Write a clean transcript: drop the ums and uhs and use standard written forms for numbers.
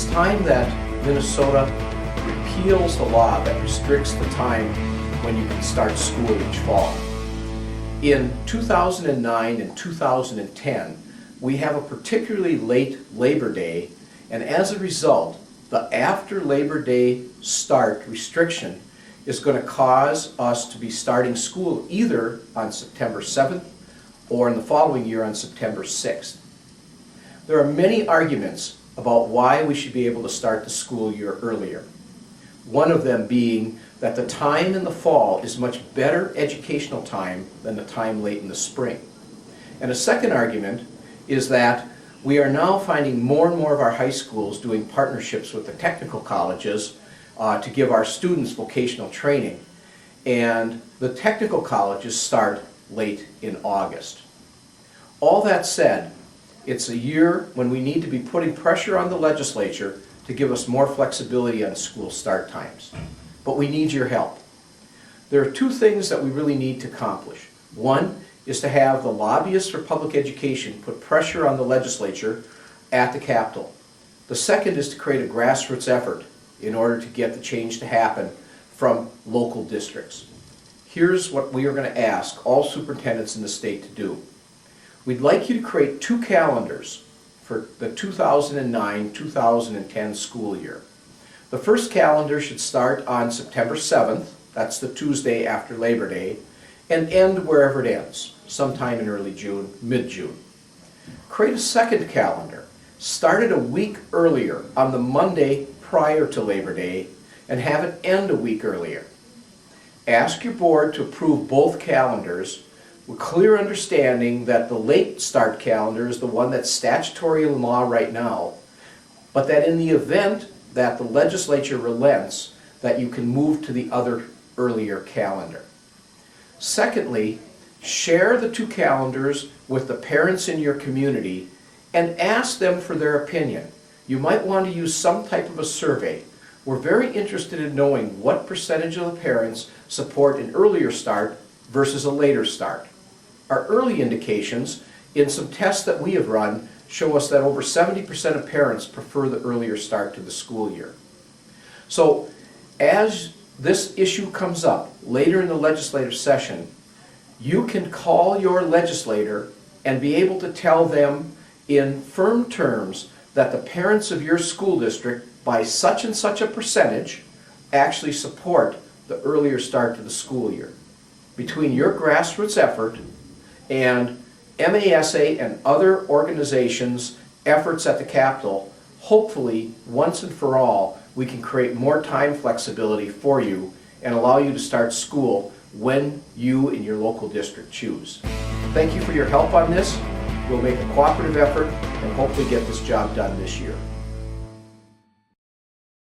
It's time that Minnesota repeals the law that restricts the time when you can start school each fall. In 2009 and 2010, we have a particularly late Labor Day, and as a result, the after Labor Day start restriction is going to cause us to be starting school either on September 7th or in the following year on September 6th. There are many arguments about why we should be able to start the school year earlier. One of them being that the time in the fall is much better educational time than the time late in the spring. And a second argument is that we are now finding more and more of our high schools doing partnerships with the technical colleges to give our students vocational training. And the technical colleges start late in August. All that said, it's a year when we need to be putting pressure on the legislature to give us more flexibility on school start times. But we need your help. There are two things that we really need to accomplish. One is to have the lobbyists for public education put pressure on the legislature at the Capitol. The second is to create a grassroots effort in order to get the change to happen from local districts. Here's what we are going to ask all superintendents in the state to do. We'd like you to create two calendars for the 2009-2010 school year. The first calendar should start on September 7th, that's the Tuesday after Labor Day, and end wherever it ends, sometime in early June, mid-June. Create a second calendar, start it a week earlier on the Monday prior to Labor Day, and have it end a week earlier. Ask your board to approve both calendars with clear understanding that the late start calendar is the one that's statutory in law right now, but that in the event that the legislature relents, that you can move to the other earlier calendar. Secondly, share the two calendars with the parents in your community and ask them for their opinion. You might want to use some type of a survey. We're very interested in knowing what percentage of the parents support an earlier start versus a later start. Our early indications in some tests that we have run show us that over 70% of parents prefer the earlier start to the school year. So as this issue comes up later in the legislative session, you can call your legislator and be able to tell them in firm terms that the parents of your school district by such and such a percentage actually support the earlier start to the school year. Between your grassroots effort and MASA and other organizations' efforts at the Capitol, hopefully, once and for all, we can create more time flexibility for you and allow you to start school when you and your local district choose. Thank you for your help on this. We'll make a cooperative effort and hopefully get this job done this year.